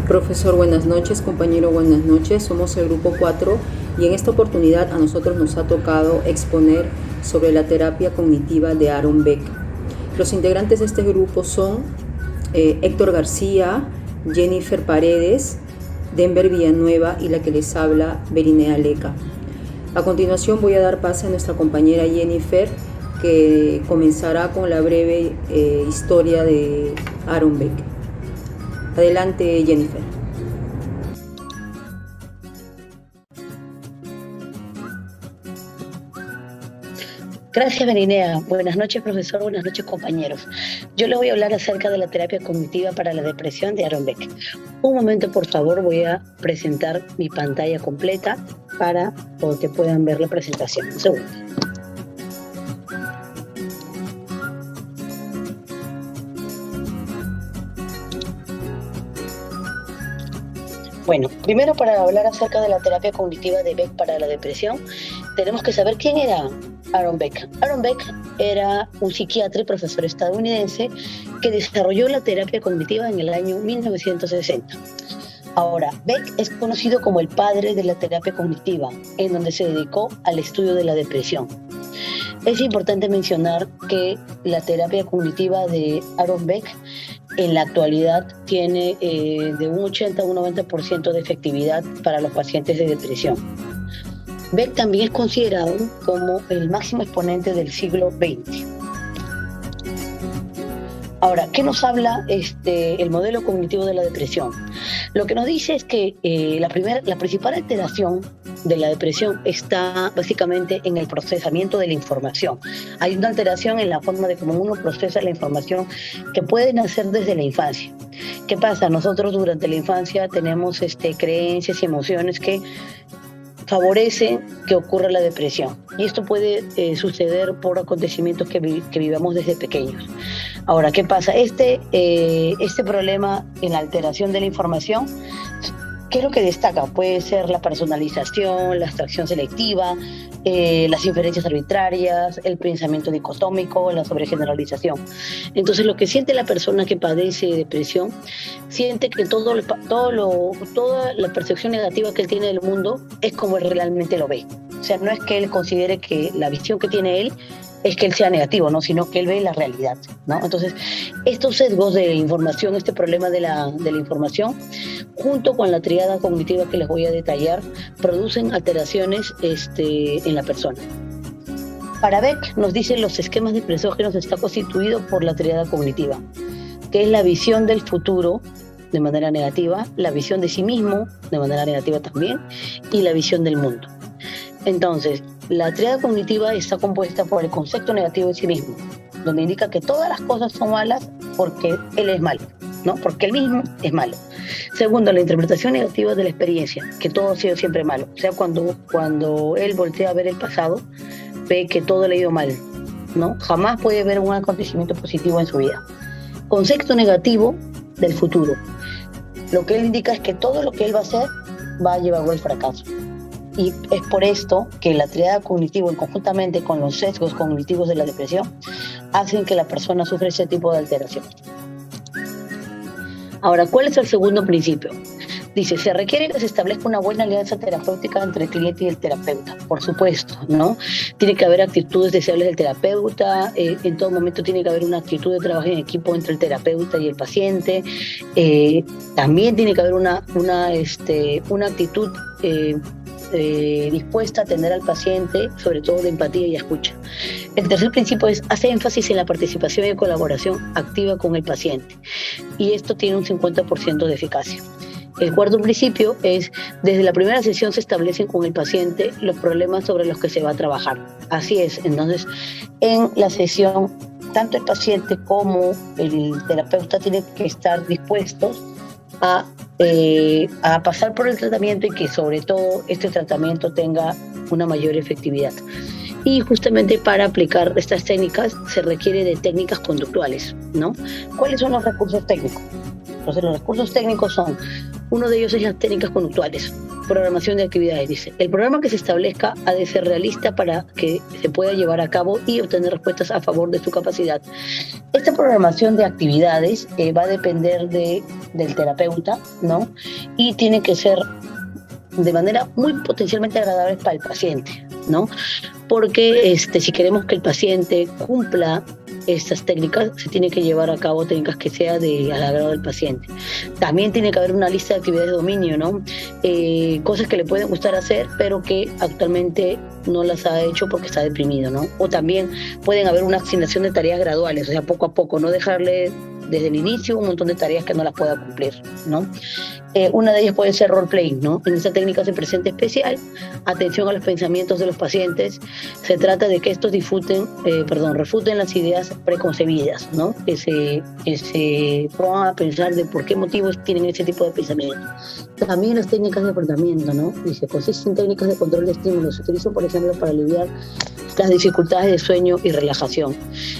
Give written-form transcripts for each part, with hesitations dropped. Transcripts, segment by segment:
Profesor, buenas noches. Compañero, buenas noches. Somos el grupo 4 y en esta oportunidad a nosotros nos ha tocado exponer sobre la terapia cognitiva de Aaron Beck. Los integrantes de este grupo son Héctor García, Jennifer Paredes, Denver Villanueva y la que les habla, Berinea Leca. A continuación voy a dar pase a nuestra compañera Jennifer, que comenzará con la breve historia de Aaron Beck. Adelante, Jennifer. Gracias, Berinea. Buenas noches, profesor. Buenas noches, compañeros. Yo les voy a hablar acerca de la terapia cognitiva para la depresión de Aaron Beck. Un momento, por favor, voy a presentar mi pantalla completa para que puedan ver la presentación. Un segundo. Bueno, primero, para hablar acerca de la terapia cognitiva de Beck para la depresión, tenemos que saber quién era Aaron Beck. Aaron Beck era un psiquiatra y profesor estadounidense que desarrolló la terapia cognitiva en el año 1960. Ahora, Beck es conocido como el padre de la terapia cognitiva, en donde se dedicó al estudio de la depresión. Es importante mencionar que la terapia cognitiva de Aaron Beck en la actualidad tiene de un 80 a un 90% de efectividad para los pacientes de depresión. Beck también es considerado como el máximo exponente del siglo XX. Ahora, ¿qué nos habla el modelo cognitivo de la depresión? Lo que nos dice es que la principal alteración de la depresión está básicamente en el procesamiento de la información. Hay una alteración en la forma de cómo uno procesa la información que puede nacer desde la infancia. ¿Qué pasa? Nosotros durante la infancia tenemos creencias y emociones que favorece que ocurra la depresión. Y esto puede suceder por acontecimientos que vivamos desde pequeños. Ahora, ¿qué pasa? Este problema en la alteración de la información, ¿qué es lo que destaca? Puede ser la personalización, la abstracción selectiva, las inferencias arbitrarias, el pensamiento dicotómico, la sobregeneralización. Entonces, lo que siente la persona que padece depresión, siente que toda la percepción negativa que él tiene del mundo es como él realmente lo ve. O sea, no es que él considere que la visión que tiene él es que él sea negativo, ¿no? Sino que él ve la realidad, ¿no? Entonces, estos sesgos de información, este problema de la información, junto con la tríada cognitiva que les voy a detallar, producen alteraciones en la persona. Para Beck, nos dicen los esquemas depresógenos está constituido por la tríada cognitiva, que es la visión del futuro de manera negativa, la visión de sí mismo de manera negativa también, y la visión del mundo. Entonces, la tríada cognitiva está compuesta por el concepto negativo de sí mismo, donde indica que todas las cosas son malas porque él es malo, ¿no? Porque él mismo es malo. Segundo, la interpretación negativa de la experiencia, que todo ha sido siempre malo. O sea, cuando él voltea a ver el pasado, ve que todo le ha ido mal, ¿no? Jamás puede ver un acontecimiento positivo en su vida. Concepto negativo del futuro. Lo que él indica es que todo lo que él va a hacer va a llevarlo al fracaso. Y es por esto que la tríada cognitiva, conjuntamente con los sesgos cognitivos de la depresión, hacen que la persona sufra ese tipo de alteración. Ahora, ¿cuál es el segundo principio? Dice, se requiere que se establezca una buena alianza terapéutica entre el cliente y el terapeuta, por supuesto, ¿no? Tiene que haber actitudes deseables del terapeuta, en todo momento tiene que haber una actitud de trabajo en equipo entre el terapeuta y el paciente, también tiene que haber una actitud dispuesta a atender al paciente, sobre todo de empatía y escucha. El tercer principio hace énfasis en la participación y colaboración activa con el paciente, y esto tiene un 50% de eficacia. El cuarto principio es, desde la primera sesión se establecen con el paciente los problemas sobre los que se va a trabajar. Así es, entonces, en la sesión, tanto el paciente como el terapeuta tienen que estar dispuestos a pasar por el tratamiento y que sobre todo este tratamiento tenga una mayor efectividad. Y justamente para aplicar estas técnicas se requiere de técnicas conductuales, ¿no? ¿Cuáles son los recursos técnicos? Entonces, los recursos técnicos son, uno de ellos es las técnicas conductuales. programación de actividades, dice. El programa que se establezca ha de ser realista para que se pueda llevar a cabo y obtener respuestas a favor de su capacidad. Esta programación de actividades va a depender del terapeuta, ¿no? Y tiene que ser de manera muy potencialmente agradable para el paciente, ¿no? Porque si queremos que el paciente cumpla estas técnicas, se tiene que llevar a cabo técnicas que sean al agrado del paciente. También tiene que haber una lista de actividades de dominio, ¿no? Cosas que le pueden gustar hacer, pero que actualmente no las ha hecho porque está deprimido, ¿no? O también pueden haber una asignación de tareas graduales, o sea, poco a poco, no dejarle desde el inicio un montón de tareas que no las pueda cumplir, ¿no? Una de ellas puede ser role-playing, ¿no? En esta técnica se presenta especial atención a los pensamientos de los pacientes. Se trata de que estos refuten las ideas preconcebidas, ¿no? Que se pongan a pensar de por qué motivos tienen ese tipo de pensamientos. También las técnicas de afrontamiento, ¿no? Dice, consisten en técnicas de control de estímulos. Se utilizan, por ejemplo, para aliviar las dificultades de sueño y relajación.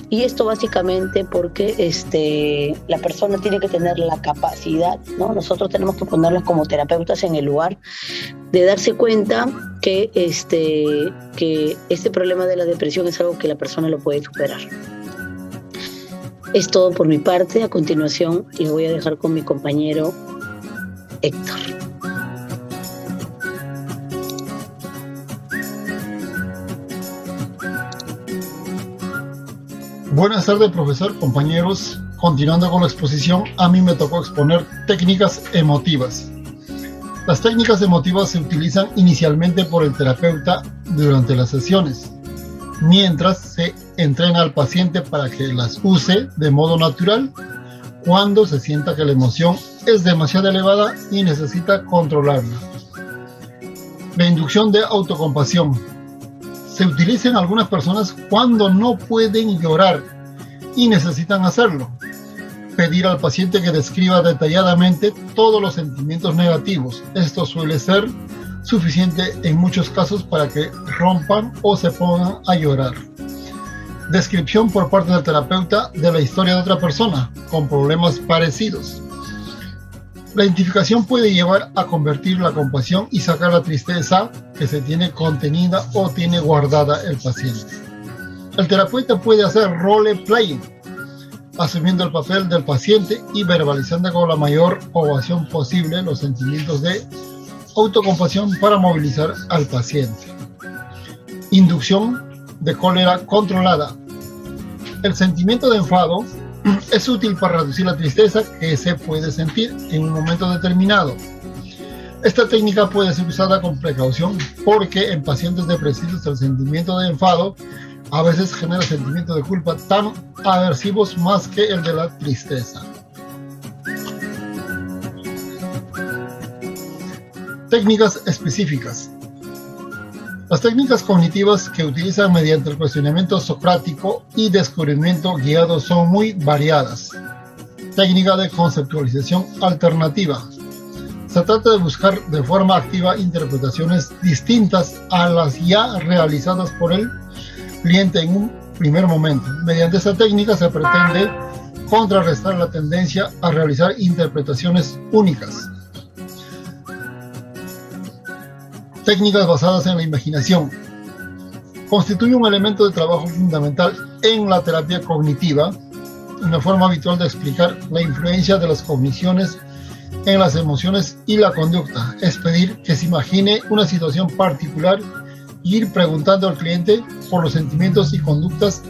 Y esto básicamente porque la persona tiene que tener la capacidad, ¿no? Nosotros tenemos que ponerlos como terapeutas en el lugar de darse cuenta que este problema de la depresión es algo que la persona lo puede superar. Es todo por mi parte. A continuación les voy a dejar con mi compañero Héctor. Buenas tardes, profesor, compañeros. Continuando con la exposición, a mí me tocó exponer técnicas emotivas. Las técnicas emotivas se utilizan inicialmente por el terapeuta durante las sesiones, mientras se entrena al paciente para que las use de modo natural cuando se sienta que la emoción es demasiado elevada y necesita controlarla. La inducción de autocompasión se utiliza en algunas personas cuando no pueden llorar y necesitan hacerlo. Pedir al paciente que describa detalladamente todos los sentimientos negativos. Esto suele ser suficiente en muchos casos para que rompan o se pongan a llorar. Descripción por parte del terapeuta de la historia de otra persona con problemas parecidos. La identificación puede llevar a convertir la compasión y sacar la tristeza que se tiene contenida o tiene guardada el paciente. El terapeuta puede hacer role-playing, asumiendo el papel del paciente y verbalizando con la mayor ovación posible los sentimientos de autocompasión para movilizar al paciente. Inducción de cólera controlada. El sentimiento de enfado es útil para reducir la tristeza que se puede sentir en un momento determinado. Esta técnica puede ser usada con precaución porque en pacientes depresivos el sentimiento de enfado a veces genera sentimientos de culpa tan aversivos más que el de la tristeza. Técnicas específicas. Las técnicas cognitivas que utilizan mediante el cuestionamiento socrático y descubrimiento guiado son muy variadas. Técnica de conceptualización alternativa. Se trata de buscar de forma activa interpretaciones distintas a las ya realizadas por el cliente en un primer momento. Mediante esta técnica se pretende contrarrestar la tendencia a realizar interpretaciones únicas. Técnicas basadas en la imaginación. Constituye un elemento de trabajo fundamental en la terapia cognitiva, una forma habitual de explicar la influencia de las cogniciones en las emociones y la conducta. Es pedir que se imagine una situación particular y ir preguntando al cliente por los sentimientos y conductas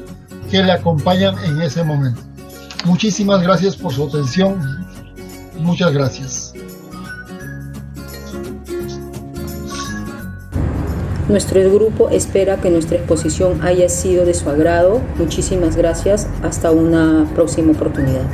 que le acompañan en ese momento. Muchísimas gracias por su atención. Muchas gracias. Nuestro grupo espera que nuestra exposición haya sido de su agrado. Muchísimas gracias. Hasta una próxima oportunidad.